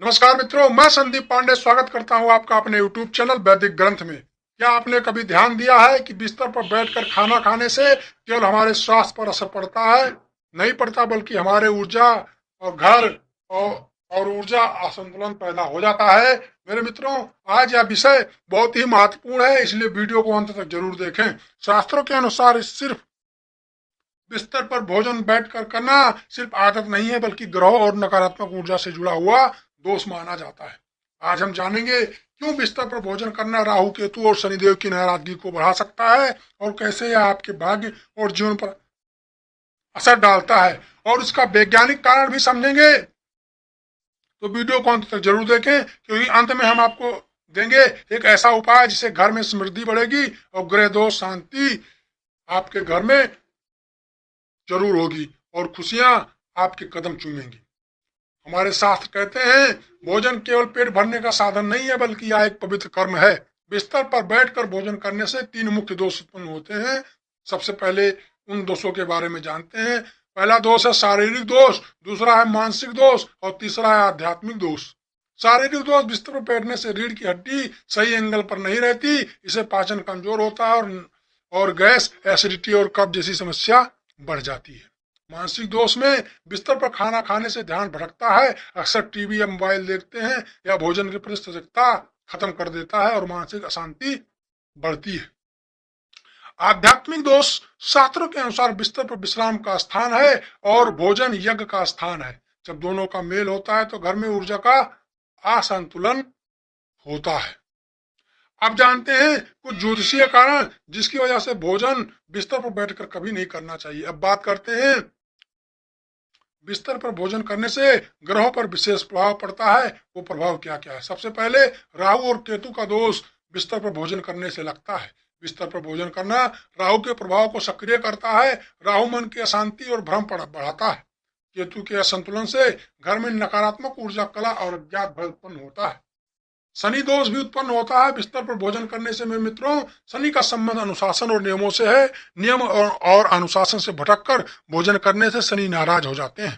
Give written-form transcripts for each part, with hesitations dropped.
नमस्कार मित्रों, मैं संदीप पांडे स्वागत करता हूं आपका अपने YouTube चैनल वैदिक ग्रंथ में। क्या आपने कभी ध्यान दिया है कि बिस्तर पर बैठकर खाना खाने से केवल हमारे स्वास्थ्य पर असर पड़ता है? नहीं पड़ता, बल्कि हमारे ऊर्जा और घर और, और ऊर्जा असंतुलन पैदा हो जाता है। मेरे मित्रों, आज यह विषय बहुत ही महत्वपूर्ण है, इसलिए वीडियो को अंत तक जरूर देखें। शास्त्रों के अनुसार सिर्फ बिस्तर पर भोजन बैठकर करना सिर्फ आदत नहीं है, बल्कि ग्रहों और नकारात्मक ऊर्जा से जुड़ा हुआ दोष माना जाता है। आज हम जानेंगे क्यों बिस्तर पर भोजन करना राहु केतु और शनिदेव की नाराजगी को बढ़ा सकता है, और कैसे यह आपके भाग्य और जीवन पर असर डालता है, और इसका वैज्ञानिक कारण भी समझेंगे। तो वीडियो को अंत तक जरूर देखें, क्योंकि अंत में हम आपको देंगे एक ऐसा उपाय जिससे घर में समृद्धि बढ़ेगी और ग्रह दोष शांति आपके घर में जरूर होगी और खुशियां आपके कदम चूमेंगी। हमारे शास्त्र कहते हैं, भोजन केवल पेट भरने का साधन नहीं है, बल्कि यह एक पवित्र कर्म है। बिस्तर पर बैठकर भोजन करने से 3 मुख्य दोष उत्पन्न होते हैं। सबसे पहले उन दोषों के बारे में जानते हैं। पहला दोष है शारीरिक दोष, दूसरा है मानसिक दोष और तीसरा है आध्यात्मिक दोष। शारीरिक दोष, बिस्तर पर बैठने से रीढ़ की हड्डी सही एंगल पर नहीं रहती, इससे पाचन कमजोर होता है और गैस, एसिडिटी और कब्ज जैसी समस्या बढ़ जाती है। मानसिक दोष में बिस्तर पर खाना खाने से ध्यान भटकता है, अक्सर टीवी या मोबाइल देखते हैं या भोजन के प्रति सजगता खत्म कर देता है और मानसिक अशांति बढ़ती है। आध्यात्मिक दोष, शास्त्रों के अनुसार बिस्तर पर विश्राम का स्थान है और भोजन यज्ञ का स्थान है। जब दोनों का मेल होता है तो घर में ऊर्जा का असंतुलन होता है। आप जानते हैं कुछ ज्योतिषीय कारण जिसकी वजह से भोजन बिस्तर पर बैठकर कभी नहीं करना चाहिए। अब बात करते हैं बिस्तर पर भोजन करने से ग्रहों पर विशेष प्रभाव पड़ता है। वो प्रभाव क्या क्या है? सबसे पहले, राहु और केतु का दोष बिस्तर पर भोजन करने से लगता है। बिस्तर पर भोजन करना राहु के प्रभाव को सक्रिय करता है। राहु मन की अशांति और भ्रम बढ़ाता है। केतु के असंतुलन से घर में नकारात्मक ऊर्जा, कला और अज्ञात भय उत्पन्न होता है। शनि दोष भी उत्पन्न होता है बिस्तर पर भोजन करने से। मेरे मित्रों, शनि का संबंध अनुशासन और नियमों से है। नियम और अनुशासन से भटककर भोजन करने से शनि नाराज हो जाते हैं।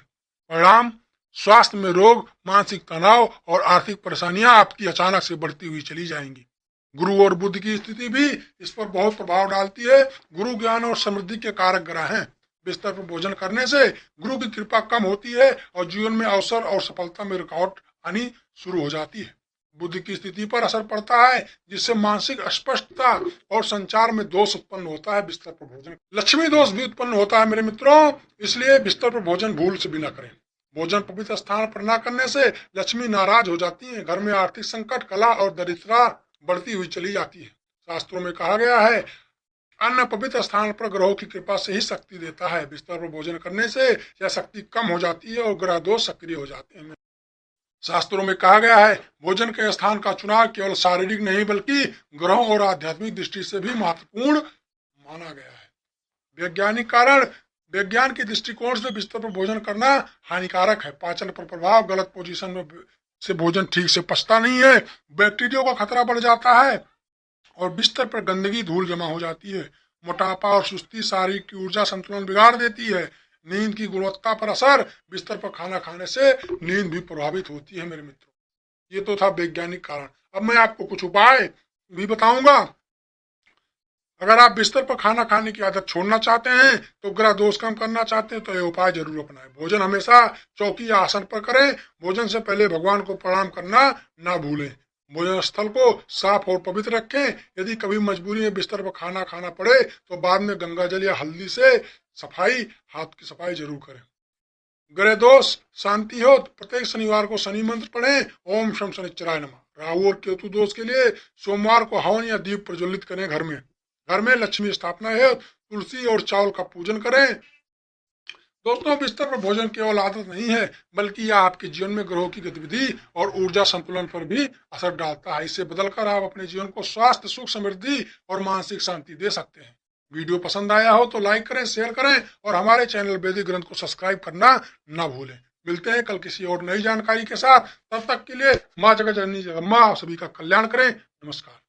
परिणाम, स्वास्थ्य में रोग, मानसिक तनाव और आर्थिक परेशानियां आपकी अचानक से बढ़ती हुई चली जाएंगी। गुरु और बुध की स्थिति भी इस पर बहुत प्रभाव डालती है। गुरु ज्ञान और समृद्धि के कारक ग्रह हैं। बिस्तर पर भोजन करने से गुरु की कृपा कम होती है और जीवन में अवसर और सफलता में रुकावट आनी शुरू हो जाती है। बुद्धि की स्थिति पर असर पड़ता है, जिससे मानसिक अस्पष्टता और संचार में दोष उत्पन्न होता है। बिस्तर पर भोजन, लक्ष्मी दोष भी उत्पन्न होता है मेरे मित्रों, इसलिए बिस्तर पर भोजन भूल से भी न करें। भोजन पवित्र स्थान पर न करने से लक्ष्मी नाराज हो जाती है। घर में आर्थिक संकट, कला और दरिद्रता बढ़ती हुई चली जाती है। शास्त्रों में कहा गया है, अन्न पवित्र स्थान पर ग्रहों की कृपा से ही शक्ति देता है। बिस्तर पर भोजन करने से यह शक्ति कम हो जाती है और ग्रह दोष सक्रिय हो जाते हैं। शास्त्रों में कहा गया है, भोजन के स्थान का चुनाव केवल शारीरिक नहीं, बल्कि ग्रहों और आध्यात्मिक दृष्टि से भी महत्वपूर्ण माना गया है। वैज्ञानिक कारण, विज्ञान के दृष्टिकोण से बिस्तर पर भोजन करना हानिकारक है। पाचन पर प्रभाव, गलत पोजीशन में से भोजन ठीक से पचता नहीं है, बैक्टीरिया का खतरा बढ़ जाता है और बिस्तर पर गंदगी, धूल जमा हो जाती है। मोटापा और सुस्ती शारीरिक की ऊर्जा संतुलन बिगाड़ देती है। नींद की गुणवत्ता पर असर, बिस्तर पर खाना खाने से नींद भी प्रभावित होती है। मेरे मित्रों, ये तो था वैज्ञानिक कारण। अब मैं आपको कुछ उपाय भी बताऊंगा। अगर आप बिस्तर पर खाना खाने की आदत छोड़ना चाहते हैं, तो ग्रह दोष कम करना चाहते हैं, तो ये उपाय जरूर अपनाएं। भोजन हमेशा चौकी या आसन पर करें। भोजन से पहले भगवान को प्रणाम करना ना भूलें। भोजन स्थल को साफ और पवित्र रखें। यदि कभी मजबूरी में बिस्तर पर खाना खाना पड़े, तो बाद में गंगा जल या हल्दी से सफाई, हाथ की सफाई जरूर करें। ग्रह दोष शांति हो, प्रत्येक शनिवार को शनि मंत्र पढ़ें, ओम शम शनिश्चराय नमः। राहु और केतु दोष के लिए सोमवार को हवन या दीप प्रज्वलित करें। घर में लक्ष्मी स्थापना है, तुलसी और चावल का पूजन करें। दोस्तों, बिस्तर पर भोजन केवल आदत नहीं है, बल्कि यह आपके जीवन में ग्रहों की गतिविधि और ऊर्जा संतुलन पर भी असर डालता है। इसे बदलकर आप अपने जीवन को स्वास्थ्य, सुख, समृद्धि और मानसिक शांति दे सकते हैं। वीडियो पसंद आया हो तो लाइक करें, शेयर करें और हमारे चैनल वैदिक ग्रंथ को सब्सक्राइब करना ना भूलें। मिलते हैं कल किसी और नई जानकारी के साथ। तब तक के लिए माँ जगत जननी जगदम्बा सभी का कल्याण करें। नमस्कार।